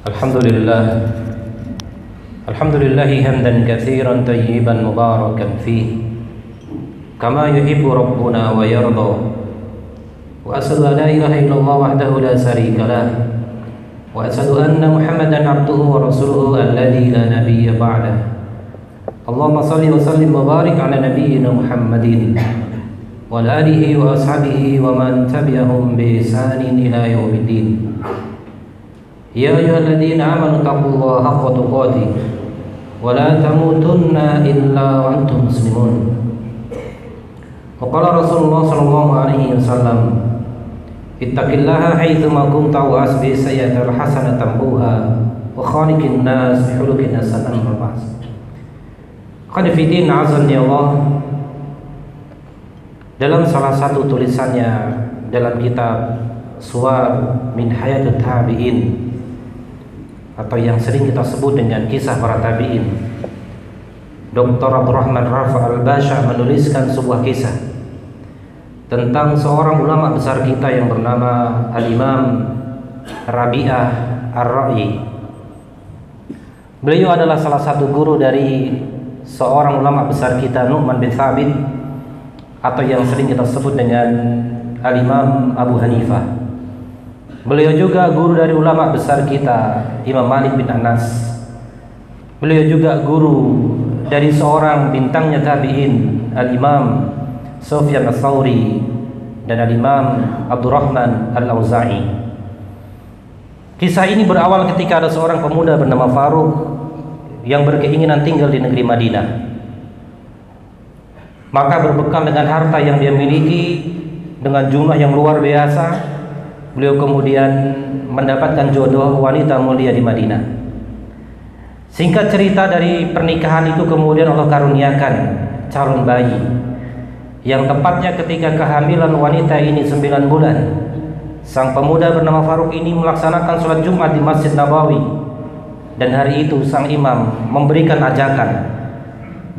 Alhamdulillah Alhamdulillahi hamdan katsiran tayyiban mubarakan fih kama yuhibbu rabbuna wa yarda wa asyhadu an la ilaha illallah wahdahu la syarika lah wa asyhadu anna Muhammadan abduhu wa rasuluhu alladzi la nabiyya ba'dah. Allahumma shalli wa sallim wa barik ala nabiyyina Muhammadin wa ala alihi wa ashabihi wa man tabi'ahum bi ihsanin ila yaumiddin. Ya ayyuhalladzina amanu taqullaha haqqa tuqatih wa la tamutunna illa wa antum muslimun. Wa qala Rasulullah sallallahu alaihi wasallam, ittaqillaha haitsu ma kunta wa asbi sayyi'atal hasanatan tambuha wa khaliqin nas bi khuluqin hasanan wa ba'as. Qadifidin azan ya Allah. Dalam salah satu tulisannya dalam kitab Suwar min Hayatut Tabi'in, atau yang sering kita sebut dengan kisah para tabi'in, Dr. Abdurrahman Rafa Al-Basha menuliskan sebuah kisah tentang seorang ulama besar kita yang bernama Al-Imam Rabi'ah Ar-Ra'yi. Beliau adalah salah satu guru dari seorang ulama besar kita, Nu'man bin Thabit, atau yang sering kita sebut dengan Al-Imam Abu Hanifah. Beliau juga guru dari ulama besar kita, Imam Malik bin Anas. Beliau juga guru dari seorang bintangnya tabi'in, Al-Imam Sufyan Ats-Tsauri dan Al-Imam Abdurrahman Al-Auza'i. Kisah ini berawal ketika ada seorang pemuda bernama Faruq yang berkeinginan tinggal di negeri Madinah. Maka berbekal dengan harta yang dia miliki dengan jumlah yang luar biasa, beliau kemudian mendapatkan jodoh wanita mulia di Madinah. Singkat cerita, dari pernikahan itu kemudian Allah karuniakan calon bayi, yang tepatnya ketika kehamilan wanita ini 9 bulan, sang pemuda bernama Faruq ini melaksanakan sholat Jumat di Masjid Nabawi. Dan hari itu sang imam memberikan ajakan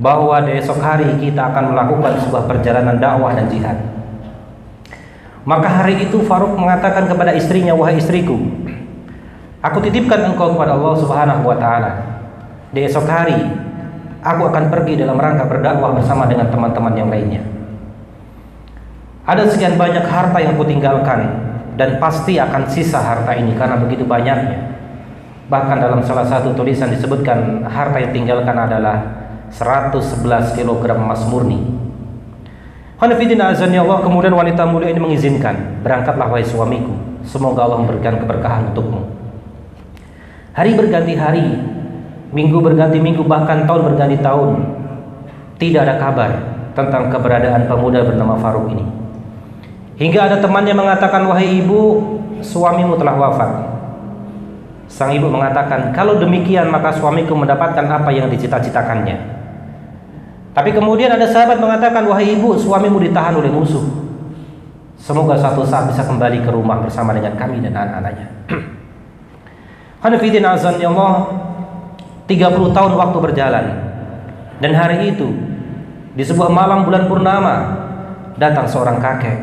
bahwa esok hari kita akan melakukan sebuah perjalanan dakwah dan jihad. Maka hari itu Faruq mengatakan kepada istrinya, "Wahai istriku, aku titipkan engkau kepada Allah Subhanahu wa ta'ala. Di esok hari aku akan pergi dalam rangka berdakwah bersama dengan teman-teman yang lainnya. Ada sekian banyak harta yang aku tinggalkan, dan pasti akan sisa harta ini karena begitu banyaknya. Bahkan dalam salah satu tulisan disebutkan harta yang tinggalkan adalah 111 kg emas murni." Hanifidin azan ya Allah. Kemudian wanita mulia ini mengizinkan, "Berangkatlah wahai suamiku, semoga Allah memberikan keberkahan untukmu." Hari berganti hari, minggu berganti minggu, bahkan tahun berganti tahun, tidak ada kabar tentang keberadaan pemuda bernama Faruq ini. Hingga ada temannya mengatakan, "Wahai ibu, suamimu telah wafat." Sang ibu mengatakan, "Kalau demikian maka suamiku mendapatkan apa yang dicita-citakannya." Tapi kemudian ada sahabat mengatakan, "Wahai ibu, suamimu ditahan oleh musuh. Semoga suatu saat bisa kembali ke rumah bersama dengan kami dan anak-anaknya." Hanifidin azan ya Allah. 30 tahun waktu berjalan, dan hari itu di sebuah malam bulan purnama datang seorang kakek.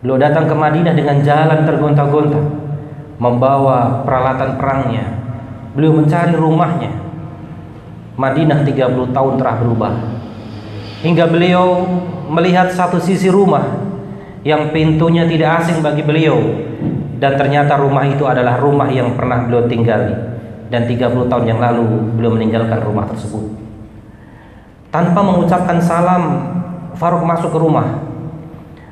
Beliau datang ke Madinah dengan jalan tergonta-gonta, membawa peralatan perangnya. Beliau mencari rumahnya. Madinah 30 tahun telah berubah, hingga beliau melihat satu sisi rumah yang pintunya tidak asing bagi beliau, dan ternyata rumah itu adalah rumah yang pernah beliau tinggali, dan 30 tahun yang lalu beliau meninggalkan rumah tersebut. Tanpa mengucapkan salam, Faruq masuk ke rumah,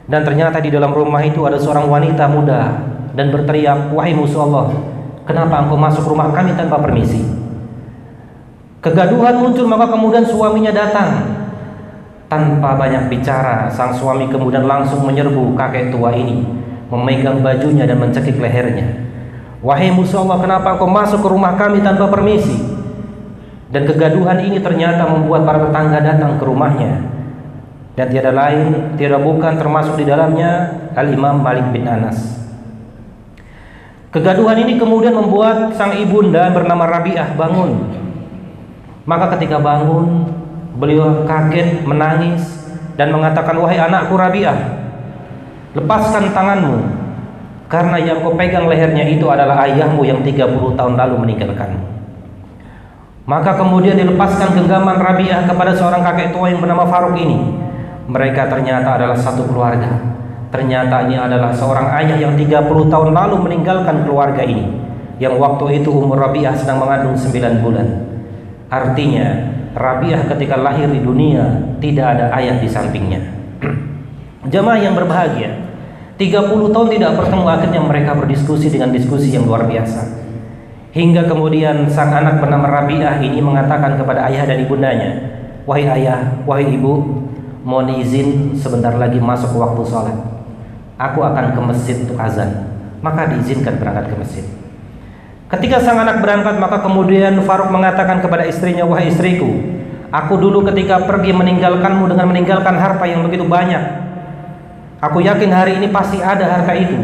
dan ternyata di dalam rumah itu ada seorang wanita muda dan berteriak, "Wahai musuh Allah, kenapa engkau masuk rumah kami tanpa permisi?" Kegaduhan muncul, maka kemudian suaminya datang. Tanpa banyak bicara, sang suami kemudian langsung menyerbu kakek tua ini, memegang bajunya dan mencekik lehernya. "Wahai musuh Allah, kenapa engkau masuk ke rumah kami tanpa permisi?" Dan kegaduhan ini ternyata membuat para tetangga datang ke rumahnya, dan tiada lain, tiada bukan, termasuk di dalamnya Al-Imam Malik bin Anas. Kegaduhan ini kemudian membuat sang ibunda bernama Rabi'ah bangun. Maka ketika bangun, beliau kaget, menangis, dan mengatakan, "Wahai anakku Rabi'ah, lepaskan tanganmu. karena yang kau pegang lehernya itu adalah ayahmu yang 30 tahun lalu meninggalkanmu. Maka kemudian dilepaskan genggaman Rabi'ah kepada seorang kakek tua yang bernama Faruk ini. Mereka ternyata adalah satu keluarga. Ternyata ini adalah seorang ayah yang 30 tahun lalu meninggalkan keluarga ini, yang waktu itu umur Rabi'ah sedang mengandung 9 bulan. Artinya Rabi'ah ketika lahir di dunia tidak ada ayah di sampingnya. Jamaah yang berbahagia, 30 tahun tidak bertemu, akhirnya mereka berdiskusi dengan diskusi yang luar biasa. Hingga kemudian sang anak bernama Rabi'ah ini mengatakan kepada ayah dan ibundanya, "Wahai ayah, wahai ibu, mohon izin sebentar lagi masuk waktu sholat. Aku akan ke masjid untuk azan." Maka diizinkan berangkat ke masjid. Ketika sang anak berangkat, maka kemudian Faruk mengatakan kepada istrinya, "Wahai istriku, aku dulu ketika pergi meninggalkanmu dengan meninggalkan harta yang begitu banyak. Aku yakin hari ini pasti ada harta itu,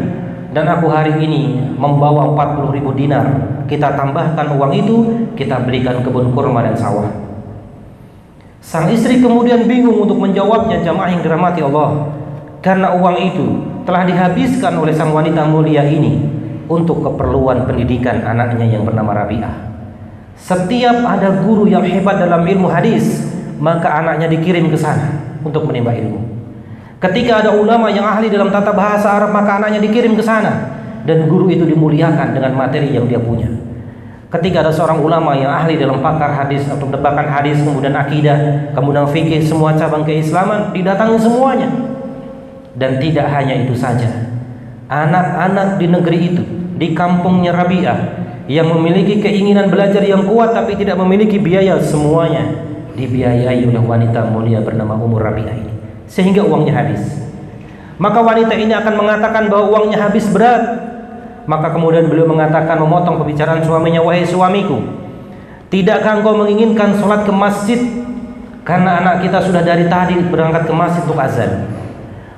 dan aku hari ini membawa 40.000 dinar. Kita tambahkan uang itu, kita belikan kebun kurma dan sawah." Sang istri kemudian bingung untuk menjawabnya, jamaah yang dirahmati Allah, karena uang itu telah dihabiskan oleh sang wanita mulia ini untuk keperluan pendidikan anaknya yang bernama Rabi'ah. Setiap ada guru yang hebat dalam ilmu hadis, maka anaknya dikirim ke sana untuk menimba ilmu. Ketika ada ulama yang ahli dalam tata bahasa Arab, maka anaknya dikirim ke sana, dan guru itu dimuliakan dengan materi yang dia punya. Ketika ada seorang ulama yang ahli dalam pakar hadis atau tebakan hadis, kemudian akidah, kemudian fikih, semua cabang keislaman, didatangi semuanya. Dan tidak hanya itu saja, anak-anak di negeri itu, di kampungnya Rabi'ah, yang memiliki keinginan belajar yang kuat tapi tidak memiliki biaya, semuanya dibiayai oleh wanita mulia bernama Ummu Rabi'ah ini, sehingga uangnya habis. Maka wanita ini akan mengatakan bahwa uangnya habis berat. Maka kemudian beliau mengatakan, memotong pembicaraan suaminya, "Wahai suamiku, tidakkah engkau menginginkan sholat ke masjid? Karena anak kita sudah dari tadi berangkat ke masjid untuk azan."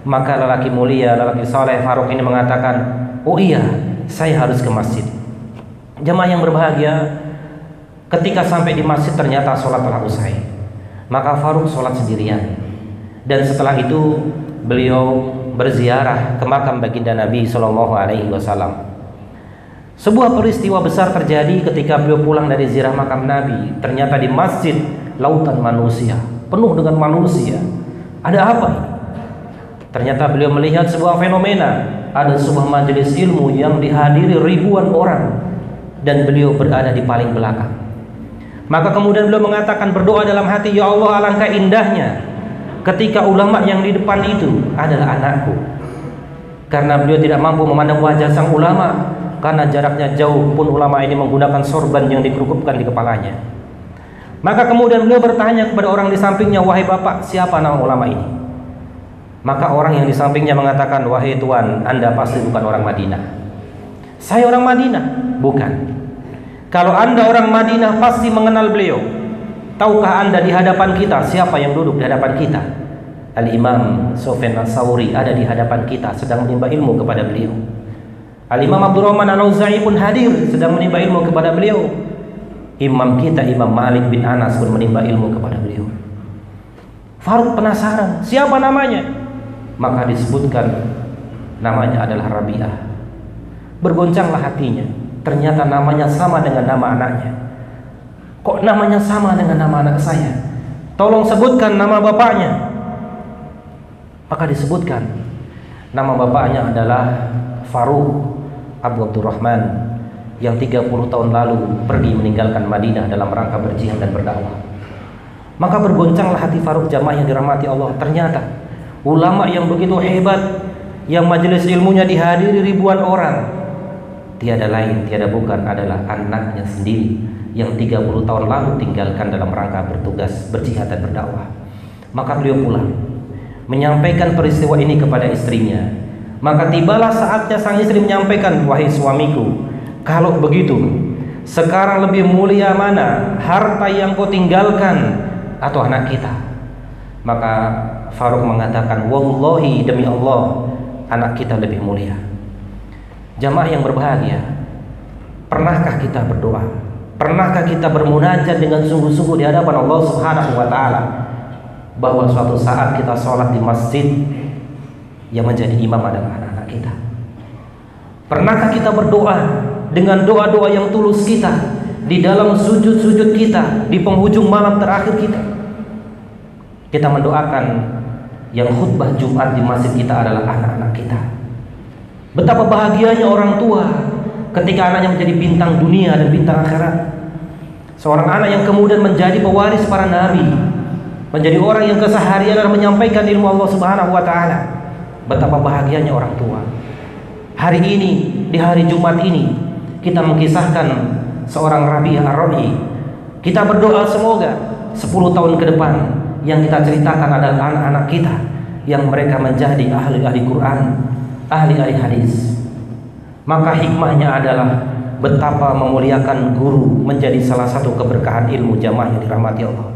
Maka lelaki mulia, lelaki saleh Faruk ini mengatakan, "Oh iya, saya harus ke masjid." Jemaah yang berbahagia, ketika sampai di masjid ternyata sholat telah usai. Maka Faruk sholat sendirian. Dan setelah itu beliau berziarah ke makam baginda Nabi SAW. Sebuah peristiwa besar terjadi ketika beliau pulang dari ziarah makam Nabi. Ternyata di masjid lautan manusia, penuh dengan manusia. Ada apa ini? Ternyata beliau melihat sebuah fenomena. Ada sebuah majelis ilmu yang dihadiri ribuan orang, dan beliau berada di paling belakang. Maka kemudian beliau mengatakan, berdoa dalam hati, "Ya Allah, alangkah indahnya ketika ulama yang di depan itu adalah anakku." Karena beliau tidak mampu memandang wajah sang ulama, karena jaraknya jauh, pun ulama ini menggunakan sorban yang dikerukupkan di kepalanya. Maka kemudian beliau bertanya kepada orang di sampingnya, "Wahai bapak, siapa nama ulama ini?" Maka orang yang di sampingnya mengatakan, "Wahai tuan, Anda pasti bukan orang Madinah." "Saya orang Madinah." "Bukan. Kalau Anda orang Madinah pasti mengenal beliau. Tahukah Anda di hadapan kita siapa yang duduk di hadapan kita? Al-Imam Sufyan Ats-Tsauri ada di hadapan kita, sedang menimba ilmu kepada beliau. Al-Imam Abdurrahman Al-Auza'i pun hadir, sedang menimba ilmu kepada beliau. Imam kita, Imam Malik bin Anas pun menimba ilmu kepada beliau." Faruk penasaran, siapa namanya? Maka disebutkan namanya adalah Rabi'ah. Bergoncanglah hatinya, ternyata namanya sama dengan nama anaknya. "Kok namanya sama dengan nama anak saya? Tolong sebutkan nama bapaknya." Maka disebutkan nama bapaknya adalah Faruk Abu Abdurrahman, yang 30 tahun lalu pergi meninggalkan Madinah dalam rangka berjihad dan berdakwah. Maka bergoncanglah hati Faruk, jamaah yang dirahmati Allah. Ternyata ulama yang begitu hebat, yang majelis ilmunya dihadiri ribuan orang, tiada lain, tiada bukan adalah anaknya sendiri yang 30 tahun lalu tinggalkan dalam rangka bertugas berjihad dan berdakwah. Maka beliau pulang menyampaikan peristiwa ini kepada istrinya. Maka tibalah saatnya sang istri menyampaikan, "Wahai suamiku, kalau begitu sekarang lebih mulia mana, harta yang kau tinggalkan atau anak kita?" Maka Faruk mengatakan, "Wallahi, demi Allah, anak kita lebih mulia." Jamaah yang berbahagia, pernahkah kita berdoa? Pernahkah kita bermunajat dengan sungguh-sungguh di hadapan Allah Subhanahu wa taala bahwa suatu saat kita sholat di masjid, yang menjadi imam adalah anak-anak kita? Pernahkah kita berdoa dengan doa-doa yang tulus kita di dalam sujud-sujud kita di penghujung malam terakhir kita? Kita mendoakan yang khutbah Jumat di masjid kita adalah anak-anak kita. Betapa bahagianya orang tua ketika anaknya menjadi bintang dunia dan bintang akhirat. Seorang anak yang kemudian menjadi pewaris para nabi, menjadi orang yang keseharian adalah menyampaikan ilmu Allah Subhanahu wa taala. Betapa bahagianya orang tua. Hari ini, di hari Jumat ini, kita mengisahkan seorang Rabi Ar-Rabi. Kita berdoa semoga 10 tahun ke depan yang kita ceritakan adalah anak-anak kita yang mereka menjadi ahli-ahli Quran, ahli-ahli hadis. Maka hikmahnya adalah betapa memuliakan guru menjadi salah satu keberkahan ilmu jamaah yang dirahmati Allah.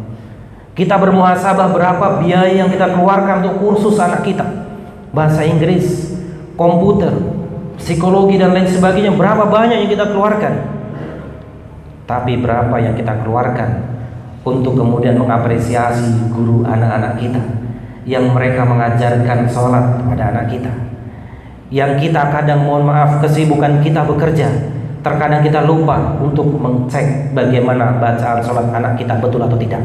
Kita bermuhasabah berapa biaya yang kita keluarkan untuk kursus anak kita, bahasa Inggris, komputer, psikologi dan lain sebagainya. Berapa banyak yang kita keluarkan, tapi berapa yang kita keluarkan untuk kemudian mengapresiasi guru anak-anak kita yang mereka mengajarkan sholat kepada anak kita, yang kita kadang, mohon maaf, kesibukan kita bekerja, terkadang kita lupa untuk mengecek bagaimana bacaan sholat anak kita betul atau tidak.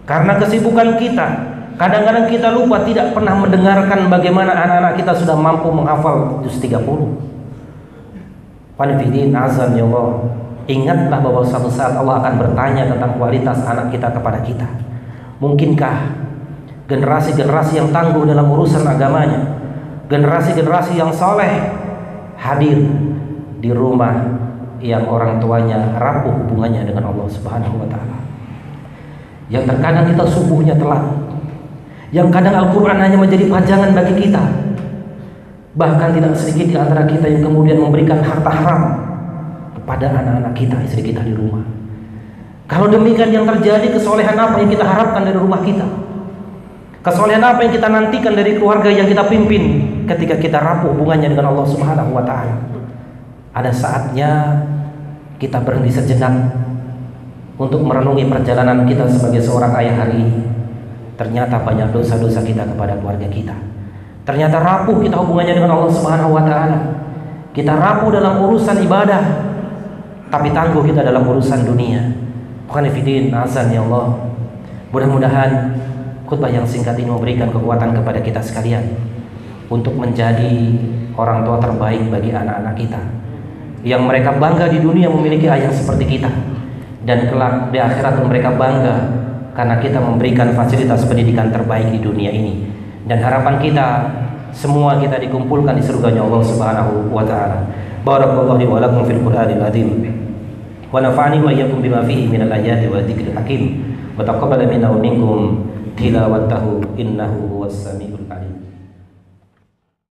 Karena kesibukan kita, kadang-kadang kita lupa tidak pernah mendengarkan bagaimana anak-anak kita sudah mampu menghafal juz 30. Panifidin azan ya Allah. Ingatlah bahwa suatu saat Allah akan bertanya tentang kualitas anak kita kepada kita. Mungkinkah generasi-generasi yang tangguh dalam urusan agamanya, generasi-generasi yang soleh hadir di rumah yang orang tuanya rapuh hubungannya dengan Allah Subhanahu wa taala? Yang terkadang kita subuhnya telat, yang kadang Al-Quran hanya menjadi pajangan bagi kita. Bahkan tidak sedikit di antara kita yang kemudian memberikan harta haram kepada anak-anak kita, istri kita di rumah. Kalau demikian yang terjadi, kesolehan apa yang kita harapkan dari rumah kita? Kesolehan apa yang kita nantikan dari keluarga yang kita pimpin ketika kita rapuh hubungannya dengan Allah Subhanahu wa taala? Ada saatnya kita berhenti sejenak untuk merenungi perjalanan kita sebagai seorang ayah hari ini. Ternyata banyak dosa-dosa kita kepada keluarga kita. Ternyata rapuh kita hubungannya dengan Allah Subhanahu wa taala. Kita rapuh dalam urusan ibadah, tapi tangguh kita dalam urusan dunia. Qanifidin azan ya Allah. Mudah-mudahan khutbah yang singkat ini memberikan kekuatan kepada kita sekalian untuk menjadi orang tua terbaik bagi anak-anak kita, yang mereka bangga di dunia memiliki ayah seperti kita, dan kelak di akhirat mereka bangga karena kita memberikan fasilitas pendidikan terbaik di dunia ini. Dan harapan kita semua kita dikumpulkan di surganya Allah Subhanahu wa taala. Barakallahu li wa lakum fil Qur'anil azim. Wa nafa'ani wa iyyakum bima fihi minal ayati wa dzikril hakim. Wa taqabbal minna wa minkum tilawatahu innahu huwas samiul alim.